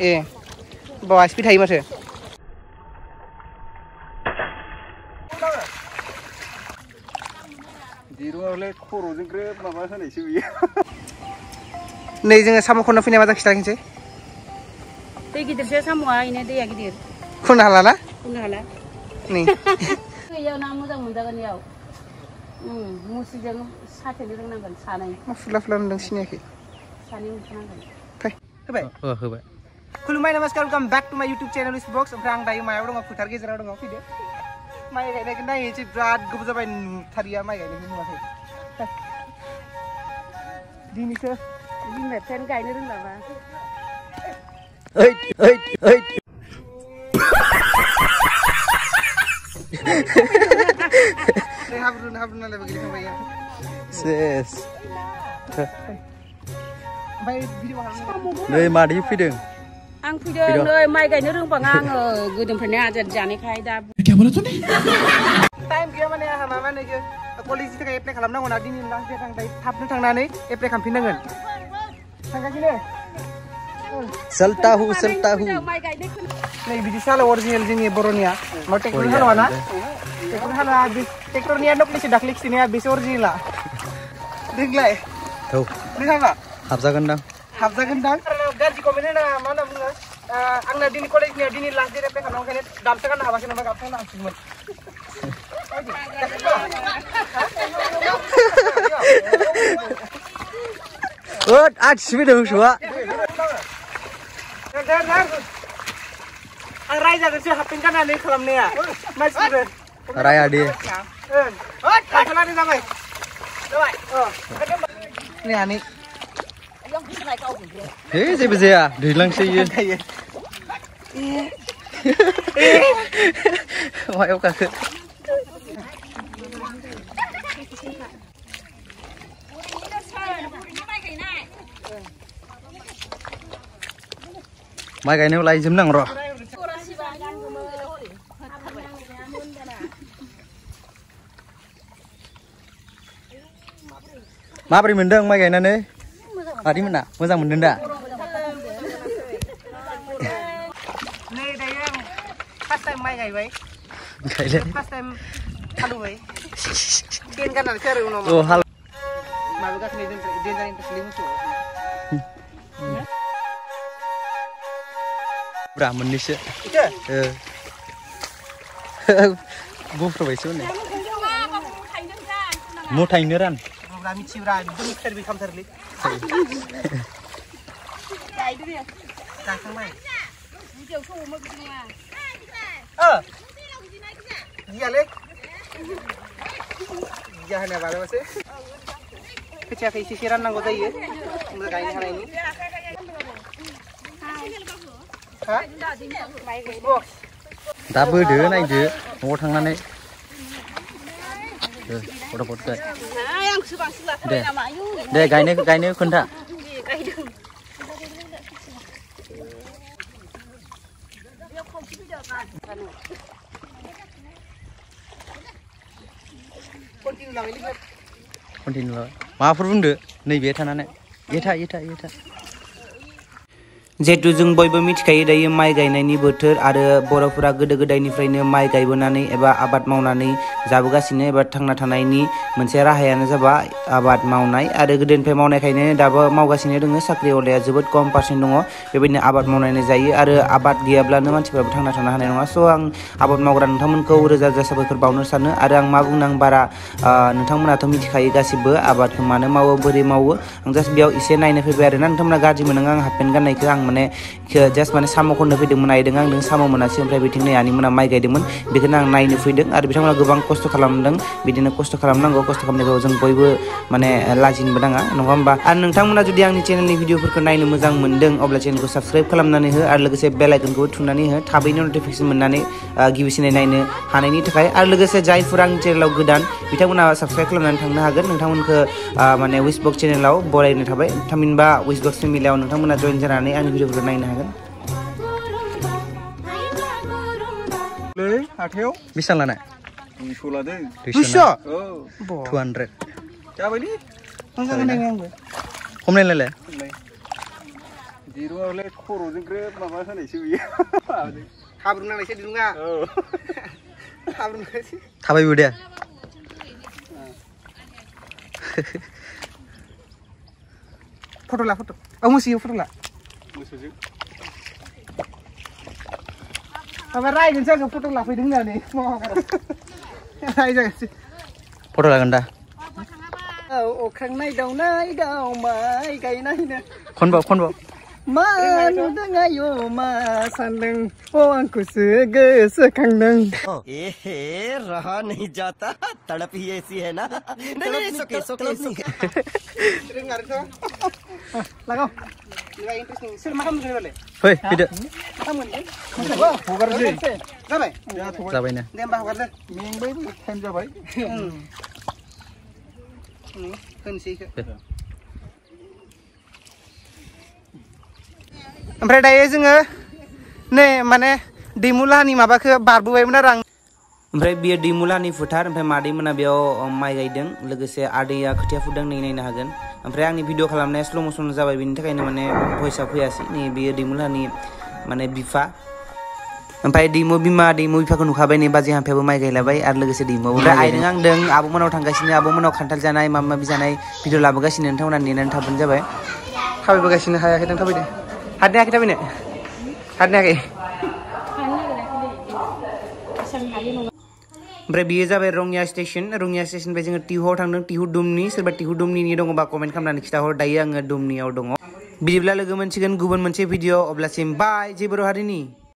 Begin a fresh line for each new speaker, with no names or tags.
ए बावा स्पिड थायो माथो
दिरुंआवलाय खर'जों ग्रोब माबा होनायसो बियो
नै जोङो साम' खननो फैनाय माजा खिथानोसै
दै गिदिरसो साम'आ इनो दैया गिदिर
खननो हाला ना
खननो हाला
नै
इयाव ना मोजां मोनजागोन इयाव मुस्रिजों साथेनो रोंनांगोन सानै
मा फुला फुला नुदों सिनायाखै
सानै मोनखानांगोन
फै होबाय
होबाय
खुलुमबाय नमस्कार वेलकाम बैक टू माय YouTube चैनल इस बॉक्स ओमफ्राय आं दायो मायाव दङ फोथार गेजेराव दङ फैदो माइ गायनायखौ नायनोसै बिराद गोबाव जाबाय नुथारिया माइ गायनायखौ नुवाखै दिनैसो
बिमा बिफायानो गायनो रोंलाबा
ओइ ओइ ओइ
हाब्रु नालाय गेलेखांबाय
सेस
ओमफ्राय भिडिअ खालामनो
नै मादै फैदों
आं फैदों नै माइ गायनो रोंबाङा आङो गोदोनिफ्रायनो आजाद जानायखाय दा
टाइम गैया माने आंहा माबा नैखो कलेजनि थाखाय एप्लाइ खालामनांगौ ना दिनै लास्ट डेट आं दायो थाबनो थांनानै एप्लाइ खालामफिननांगोन थांगासिनो
चलता हूँ
नै बिदिसो हालो अरिजिनेल जोंनि बर'निया मा ट्रेक्टर हालवा ना ट्रेक्टर हालवा ट्रेक्टरनिया नकलिसो दाख्लै खिथिनाया बेसो अरिजिनेला देग्लाय
औ
नोंहाबा
हाबजागोनदां
गाज्रि कमेन्ट होनाङा मा होनना बुङो आंना दिनै कलेजनिया दिनै लास्ट डेट एप्लाइ खालामनांगौ ओंखायनो गामसा गाननो हाबासै नामा गामसा गाननो हासिगौमोन
आथिसुबिदा मोसौआ
आं रायजागोनसो हाफपेन्ट गाननानै खालामनाया मानसिफोर
राया दे
गाखोनानै जाबाय नै आनै
हे जेबो जाया दैज्लांसो इयो मायाव गाखो माइ गायनायाव लायजोबनांगौ र' माबोरै मोनदों माइ गायनानै मादैमोना मोजां मोनदों दा
नै दायो आं फार्स्ट टाइम माइ गायबाय फार्स्ट टाइम हालौबाय पेन गाननानैसो आरो उनाव माबागासिनो डेन्जार इन्टारेस्टलि मोसौ
ब्रा मोननैसो बुंफ्रोबायसो माने मुथायैनो रान
मिथिब्रा एकदम फेरबि खामथारलै गायखांबाय गियालै गिया होनाया बालाबासो खोथियाखौ एसे राननांगौ जायो ओमफ्राय गायनो हानायनि
दा बोदो नायदो न'आव थांनानै फटाफट गाय दे गायनो खोन्था कन्टिनिउ माबाफोर बुंदो नैबे थानानै एथा
जिहेतु जों बयबो मिथिखायो दायो माइ गायनायनि बोथोर आरो बर'फोरा गोदो गोदायनिफ्रायनो माइ गायबोनानै एबा आबाद मावनानै जाबोगासिनो एबा थांना थानायनि मोनसे राहायानो जाबाय आबाद मावनाय आरो गोदोनिफ्राय मावनायखायनो दाबो मावगासिनो दङ साख्रि अलाया जोबोद खम पारसेन्ट दङ बेबायदिनो आबाद मावनानै जायो आरो आबाद गैयाब्लानो मानसिफोराबो थांना थानो हानाय नङा स' आं आबाद मावग्रा नोंथांमोनखौ रोजा रोजा साबायखर बावनो सानो आरो आं मा बुंनो आं बारा नोंथांमोनाथ' मिथिखायो गासिबो आबादखौ मानो मावो बोरै मावो आं जास्ट बेयाव एसे नायनो फैबाय आरोना नोंथांमोना गाज्रि मोननाङा आं हाफपेन्ट गाननायखौ आं माने जास्ट माने साम' खननो फैदोंमोन नायदों आं साम' मोनासै ओमफ्राय बिथिं नै आनैमोना माइ गायदोंमोन बेखौनो आं नायनो फैदों आरो बिथांमोना गोबां खस्थ' खालामदों बिदिनो खस्थ' खालामनांगौ खस्थ' खालामनायखौ जों बयबो माने लाजिनोबो नाङा नङा होमबा आरो नोंथांमोना जुदि आंनि चेनेलनि भिडिअफोरखौ नायनो मोजां मोनदों अब्ला चेनेलखौ साबस्क्राइब खालामनानै हो आरो लोगोसे बेल आइकनखौ थुनानै हो थाबैनो नटिफिकेसन मोननानै गिबिसिनै नायनो हानायनि थाखाय आरो लोगोसे जायफोरा आंनि चेनेलाव गोदान बिथांमोना साबस्क्राइब खालामनानै थांनो हागोन नोंथांमोनखौ माने उइसबक्स चेनेलाव बरायनो थाबाय थामहिनबा उइसबक्स फेमिलियाव नोंथांमोना जइन जानानै आंनि भिडिअफोरखौ नायनो हागोन
हाथायाव
बेसेबां लानाय
200 लादों
200
200
जाबायलै
मोजां नायनो आंबो
हमनायलाय
दिरुङावलाय खर'जों ग्रोब माबा होनायसो बियो
हाब्रु नांनायसो दिरुङा हाब्रु नांनायसो
थाबायबो दे
फट' ला फट' मुसियो फट' ला
मोसौजों
माबा रायगोनसो आङो फट' लाफैदों होननानै रायजागोनसो
फट' लागोन दा
अख्रां नायदाव माइ गायनायनो
खनबाव
मा नुदों आयौ मा सानदों आंखौसो गोसोखांदों
एहे रहा नहीं जाता तड़प ही ऐसी है ना नहीं सोके
लागाव नोंहा इन्ट्रेस्टिं सोर मा खालामगोन होनबालाय
फै फैदो
मा खालामगोन
हगारसै
जाबाय
जाबायनो
दे होमबा हगारदो
मेंबायबो टाइम जाबाय
होनसै ओमफ्राय दायो जोङो नै माने दैमुलानि माबाखौ बारबोबायमोन आरो आं
ओमफ्राय बियो दैमुलानि फोथार ओमफ्राय मादैमोना बेयाव माइ गायदों लोगोसे आदैया खोथिया फुदों नै नायनो हागोन ओमफ्राय आंनि भिडिअ खालामनाया स्ल' मसन जाबाय बेनि थाखायनो माने भइसआ फैयासै नै बियो दैमुलानि माने बिफा ओमफ्राय दैमु बिफाखौ नुखाबाय नै बाजै हाम्फायाबो माइ गायलाबाय आरो लोगोसे दैमुआबो ओमफ्राय आइजों आंदों आब'मोनाव थांगासिनो आब'मोनाव खान्थाल जानाय माबा माबि जानाय भिडिअ लाबोगासिनो नोंथांमोना नेनानै थाबोनो जाबाय
थाबायबोगासिनो हायाखै नों थाबायदो हारनो हायाखै थाबायनो हारनो हायाखै
ओमफ्राय बियो जाबाय रङिया स्टेशननिफ्राय जोङो टिहुआव थांदों टिहु दुमनि सोरबा टिहु दुमनिनि दङबा कमेन्ट खालामनानै खिथाहर दायो आङो दुमनियाव दङ बिदिब्ला लोगो मोनसिगोन गुबुन मोनसे भिडिअ अब्लासिम बाय जय बर' हारिनि